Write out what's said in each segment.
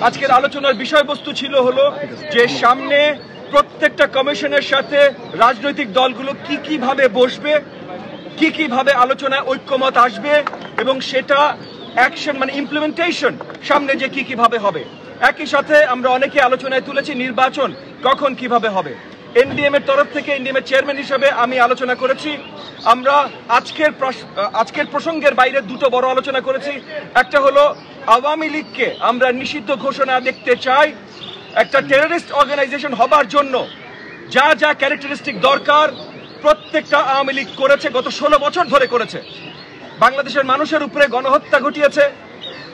আজকের আলোচনার বিষয়বস্তু ছিল হলো যে সামনে প্রত্যেকটা কমিশনের সাথে রাজনৈতিক দলগুলো কিভাবে বসবে, কিভাবে আলোচনায় ঐক্যমত আসবে এবং সেটা অ্যাকশন মানে ইমপ্লিমেন্টেশন সামনে যে কিভাবে হবে। একই সাথে আমরা অনেকে আলোচনায় তুলেছি নির্বাচন কখন কিভাবে হবে। এনডিএম এর তরফ থেকে এনডিএম এর চেয়ারম্যান হিসেবে আমি আলোচনা করেছি। আমরা আজকের প্রসঙ্গের বাইরে দুটো বড় আলোচনা করেছি। একটা হলো আওয়ামী লীগকে আমরা নিষিদ্ধ ঘোষণা দেখতে চাই। একটা টেররিস্ট অর্গানাইজেশন হবার জন্য যা যা ক্যারেক্টারিস্টিক দরকার প্রত্যেকটা আওয়ামী লীগ করেছে, গত 16 বছর ধরে করেছে। বাংলাদেশের মানুষের উপরে গণহত্যা ঘটিয়েছে,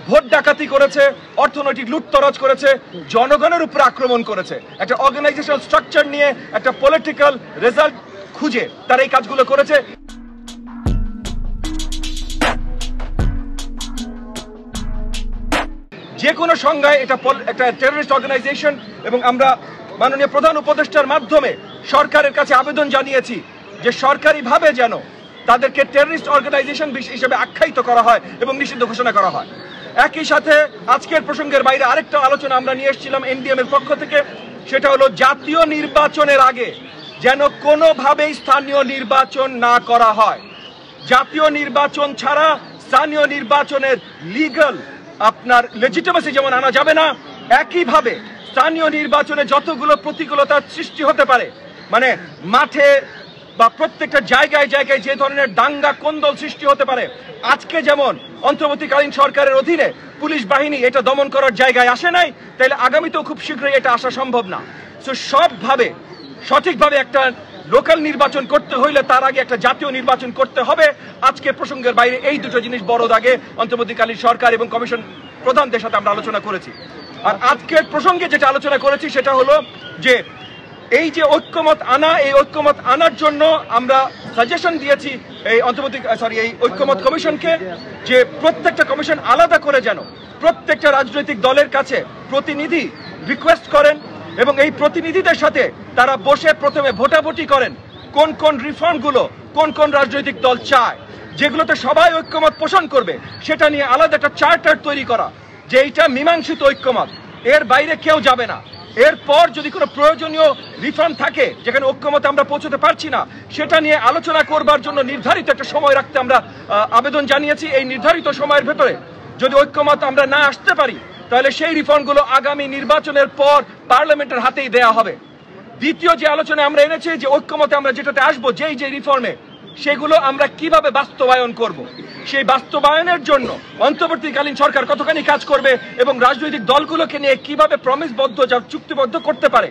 ভোট ডাকাতি করেছে, অর্থনৈতিক লুটতরাজ করেছে, জনগণের উপরে আক্রমণ করেছে। একটা অর্গানাইজেশনাল স্ট্রাকচার নিয়ে একটা পলিটিক্যাল রেজাল্ট খুঁজে তারা এই কাজগুলো করেছে। যে কোনো সংজ্ঞায় এটা একটা টেররিস্ট অর্গানাইজেশন এবং আমরা মাননীয় প্রধান উপদেষ্টার মাধ্যমে সরকারের কাছে আবেদন জানিয়েছি যে সরকারিভাবে যেন তাদেরকে টেররিস্ট অর্গানাইজেশন হিসেবে আখ্যায়িত করা হয় এবং নিষিদ্ধ ঘোষণা করা হয়। একই সাথে আজকের প্রসঙ্গের বাইরে আরেকটা আলোচনা আমরা নিয়ে এসেছিলাম এনডিএম এর পক্ষ থেকে, সেটা হলো জাতীয় নির্বাচনের আগে যেন কোনোভাবেই স্থানীয় নির্বাচন না করা হয়। জাতীয় নির্বাচন ছাড়া স্থানীয় নির্বাচনের লিগ্যাল আপনার লেজিটিমেসি যেমন আনা যাবে না, একইভাবে স্থানীয় নির্বাচনে যতগুলো প্রতিকূলতার সৃষ্টি হতে পারে, মানে মাঠে বা প্রত্যেকটা জায়গায় জায়গায় যে ধরনের দাঙ্গা কোন্দল সৃষ্টি হতে পারে, আজকে যেমন অন্তর্বর্তীকালীন সরকারের অধীনে পুলিশ বাহিনী এটা দমন করার জায়গায় আসে নাই, তাইলে আগামীতেও খুব শীঘ্রই এটা আসা সম্ভব না। তো সবভাবে সঠিকভাবে একটা লোকাল নির্বাচন করতে হইলে তার আগে একটা জাতীয় নির্বাচন করতে হবে। আজকে প্রসঙ্গের বাইরে এই দুটো জিনিস বড় দাগে অন্তর্বর্তীকালীন সরকার এবং কমিশন প্রধানদের সাথে আমরা আলোচনা করেছি। আর আজকের প্রসঙ্গে যেটা আলোচনা করেছি সেটা হলো যে এই যে ঐক্যমত আনা, এই ঐক্যমত আনার জন্য আমরা সাজেশন দিয়েছি এই এই ঐক্যমত কমিশনকে যে প্রত্যেকটা কমিশন আলাদা করে যেন প্রত্যেকটা রাজনৈতিক দলের কাছে প্রতিনিধি রিকোয়েস্ট করেন এবং এই প্রতিনিধিদের সাথে তারা বসে প্রথমে ভোটাভুটি করেন কোন কোন রিফর্মগুলো কোন কোন রাজনৈতিক দল চায়, যেগুলোতে সবাই ঐক্যমত পোষণ করবে সেটা নিয়ে আলাদা একটা চার্টার তৈরি করা যে এইটা মীমাংসিত ঐক্যমত, এর বাইরে কেউ যাবে না। এরপর যদি কোনো প্রয়োজনীয় রিফর্ম থাকে যেখানে ঐক্যমতে আমরা পৌঁছতে পারছি না, সেটা নিয়ে আলোচনা করবার জন্য নির্ধারিত একটা সময় রাখতে আমরা আবেদন জানিয়েছি। এই নির্ধারিত সময়ের ভেতরে যদি ঐক্যমত আমরা না আসতে পারি তাহলে সেই রিফর্মগুলো আগামী নির্বাচনের পর পার্লামেন্টের হাতেই দেয়া হবে। দ্বিতীয় যে আলোচনা আমরা এনেছি যে ঐক্যমতে আমরা যেটাতে আসবো, যে রিফর্মে সেগুলো আমরা কিভাবে বাস্তবায়ন করব, সেই বাস্তবায়নের জন্য অন্তর্বর্তীকালীন সরকার কতখানি কাজ করবে এবং রাজনৈতিক দলগুলোকে নিয়ে কিভাবে প্রমিসবদ্ধ যা চুক্তিবদ্ধ করতে পারে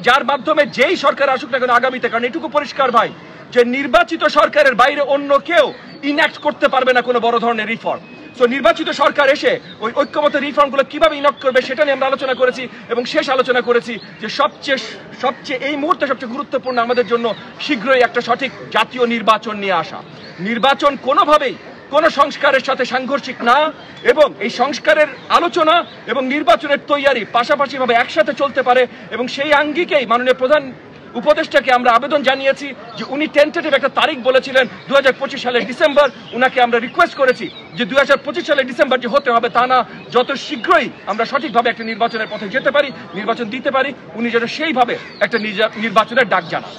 যার মাধ্যমে যেই সরকার আসুক না কেন আগামীতে। কারণ এটুকু পরিষ্কার ভাই যে নির্বাচিত সরকারের বাইরে অন্য কেউ ইনঅ্যাক্ট করতে পারবে না কোনো বড় ধরনের রিফর্ম। তো নির্বাচিত সরকার এসে ওই ঐক্যমত রিফর্মগুলো কিভাবে ইনঅ্যাক্ট করবে সেটা নিয়ে আমরা আলোচনা করেছি এবং শেষ আলোচনা করেছি যে সবচেয়ে এই মুহূর্তে সবচেয়ে গুরুত্বপূর্ণ আমাদের জন্য শীঘ্রই একটা সঠিক জাতীয় নির্বাচন নিয়ে আসা। নির্বাচন কোনোভাবেই কোন সংস্কারের সাথে সাংঘর্ষিক না এবং এই সংস্কারের আলোচনা এবং নির্বাচনের তৈয়ারি পাশাপাশিভাবে একসাথে চলতে পারে এবং সেই আঙ্গিকেই মাননীয় প্রধান উপদেষ্টাকে আমরা আবেদন জানিয়েছি যে উনি টেন্টেটিভ একটা তারিখ বলেছিলেন 2025 সালের ডিসেম্বর। উনাকে আমরা রিকোয়েস্ট করেছি যে 2025 সালের ডিসেম্বর যে হতে হবে তা না, যত শীঘ্রই আমরা সঠিকভাবে একটা নির্বাচনের পথে যেতে পারি, নির্বাচন দিতে পারি, উনি যেন সেইভাবে একটা নির্বাচনের ডাক জানান।